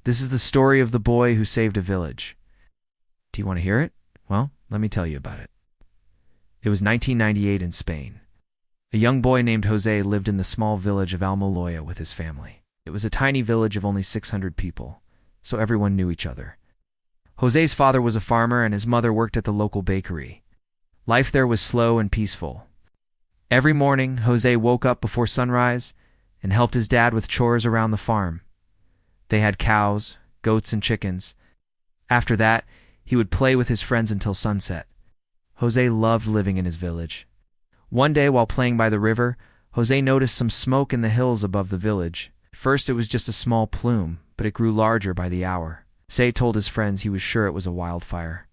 This is the story of the boy who saved a village. Do you want to hear it? Well, let me tell you about it. It was 1998 in Spain. A young boy named Jose lived in the small village of Almoloya with his family. It was a tiny village of only 600 people, so everyone knew each other. Jose's father was a farmer and his mother worked at the local bakery. Life there was slow and peaceful. Every morning, Jose woke up before sunrise and helped his dad with chores around the farm. They had cows, goats, and chickens. After that, he would play with his friends until sunset. Jose loved living in his village. One day, while playing by the river, Jose noticed some smoke in the hills above the village. At first, it was just a small plume, but it grew larger by the hour. Jose told his friends he was sure it was a wildfire.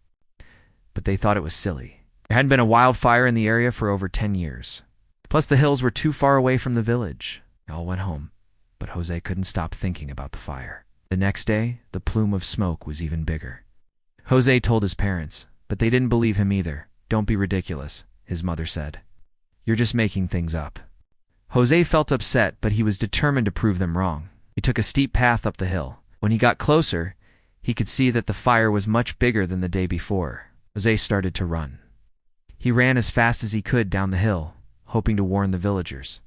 But they thought it was silly. There hadn't been a wildfire in the area for over 10 years. Plus, the hills were too far away from the village. They all went home, but Jose couldn't stop thinking about the fire. The next day, the plume of smoke was even bigger. Jose told his parents, but they didn't believe him either. "Don't be ridiculous," his mother said. "You're just making things up." Jose felt upset, but he was determined to prove them wrong. He took a steep path up the hill. When he got closer, he could see that the fire was much bigger than the day before. Jose started to run. He ran as fast as he could down the hill, hoping to warn the villagers.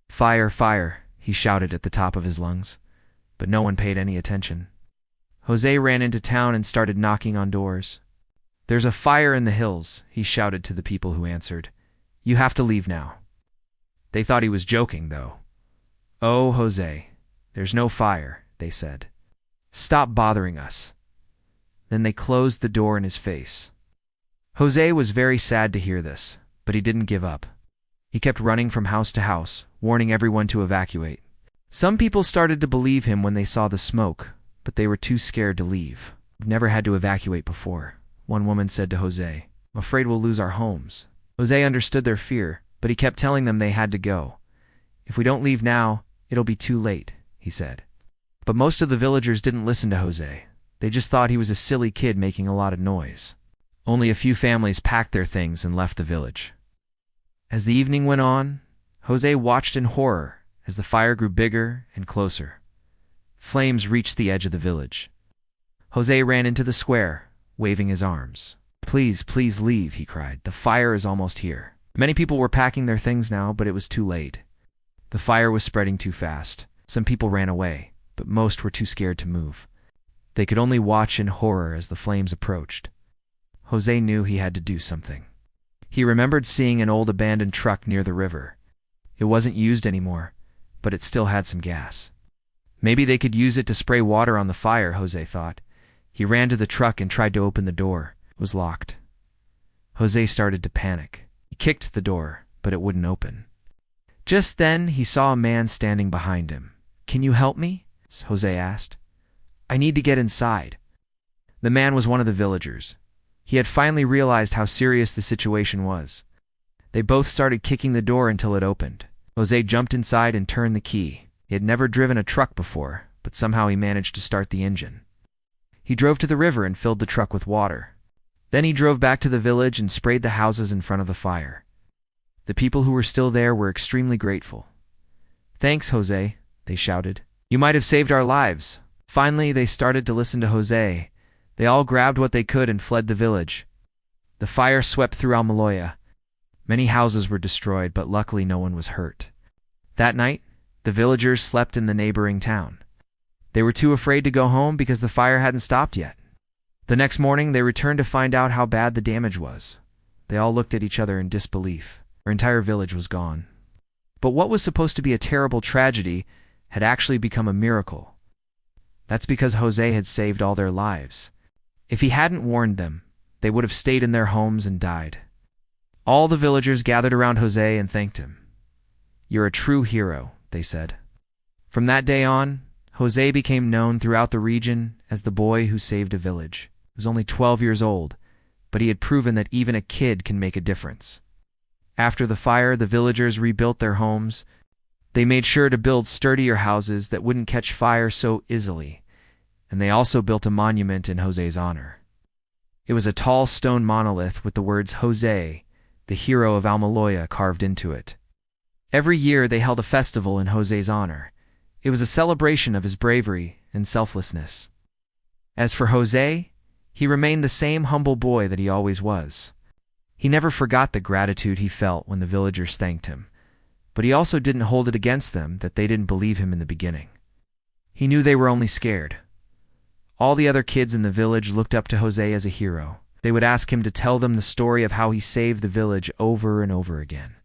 "Fire, fire," he shouted at the top of his lungs, but no one paid any attention. Jose ran into town and started knocking on doors. "There's a fire in the hills," he shouted to the people who answered. "You have to leave now." They thought he was joking, though. "Oh, Jose, there's no fire," they said. "Stop bothering us." Then they closed the door in his face. Jose was very sad to hear this, but he didn't give up. He kept running from house to house, warning everyone to evacuate. Some people started to believe him when they saw the smoke, but they were too scared to leave. "We've never had to evacuate before," one woman said to Jose. "I'm afraid we'll lose our homes." Jose understood their fear, but he kept telling them they had to go. "If we don't leave now, it'll be too late," he said. But most of the villagers didn't listen to Jose. They just thought he was a silly kid making a lot of noise. Only a few families packed their things and left the village. As the evening went on, Jose watched in horror as the fire grew bigger and closer. Flames reached the edge of the village. Jose ran into the square, waving his arms. "Please, please leave," he cried. "The fire is almost here." Many people were packing their things now, but it was too late. The fire was spreading too fast. Some people ran away, but most were too scared to move. They could only watch in horror as the flames approached. Jose knew he had to do something. He remembered seeing an old abandoned truck near the river. It wasn't used anymore, but it still had some gas. Maybe they could use it to spray water on the fire, Jose thought. He ran to the truck and tried to open the door. It was locked. Jose started to panic. He kicked the door, but it wouldn't open. Just then, he saw a man standing behind him. "Can you help me?" Jose asked. "I need to get inside." The man was one of the villagers. He had finally realized how serious the situation was. They both started kicking the door until it opened. Jose jumped inside and turned the key. He had never driven a truck before, but somehow he managed to start the engine. He drove to the river and filled the truck with water. Then he drove back to the village and sprayed the houses in front of the fire. The people who were still there were extremely grateful. "Thanks, Jose," they shouted. "You might have saved our lives." Finally, they started to listen to Jose. They all grabbed what they could and fled the village. The fire swept through Almoloya. Many houses were destroyed, but luckily no one was hurt. That night, the villagers slept in the neighboring town. They were too afraid to go home because the fire hadn't stopped yet. The next morning, they returned to find out how bad the damage was. They all looked at each other in disbelief. Their entire village was gone. But what was supposed to be a terrible tragedy had actually become a miracle. That's because Jose had saved all their lives. If he hadn't warned them, they would have stayed in their homes and died. All the villagers gathered around Jose and thanked him. "You're a true hero," they said. From that day on, Jose became known throughout the region as the boy who saved a village. He was only 12 years old, but he had proven that even a kid can make a difference. After the fire, the villagers rebuilt their homes. They made sure to build sturdier houses that wouldn't catch fire so easily, and they also built a monument in Jose's honor. It was a tall stone monolith with the words "Jose, the hero of Almoloya" carved into it. Every year they held a festival in Jose's honor. It was a celebration of his bravery and selflessness. As for Jose, he remained the same humble boy that he always was. He never forgot the gratitude he felt when the villagers thanked him, but he also didn't hold it against them that they didn't believe him in the beginning. He knew they were only scared. All the other kids in the village looked up to Jose as a hero. They would ask him to tell them the story of how he saved the village over and over again.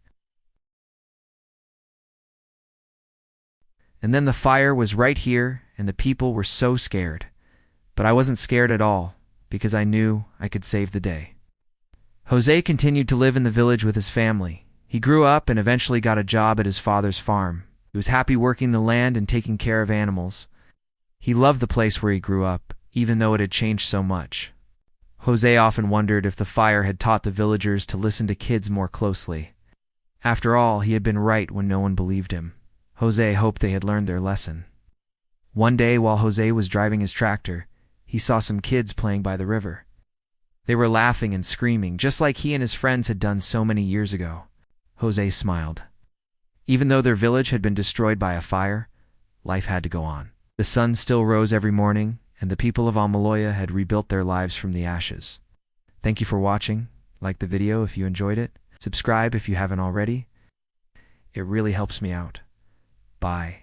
And then the fire was right here, and the people were so scared. But I wasn't scared at all, because I knew I could save the day. Jose continued to live in the village with his family. He grew up and eventually got a job at his father's farm. He was happy working the land and taking care of animals. He loved the place where he grew up, even though it had changed so much. Jose often wondered if the fire had taught the villagers to listen to kids more closely. After all, he had been right when no one believed him. Jose hoped they had learned their lesson. One day, while Jose was driving his tractor, he saw some kids playing by the river. They were laughing and screaming, just like he and his friends had done so many years ago. Jose smiled. Even though their village had been destroyed by a fire, life had to go on. The sun still rose every morning, and the people of Almaloya had rebuilt their lives from the ashes. Thank you for watching. Like the video if you enjoyed it. Subscribe if you haven't already. It really helps me out. Bye.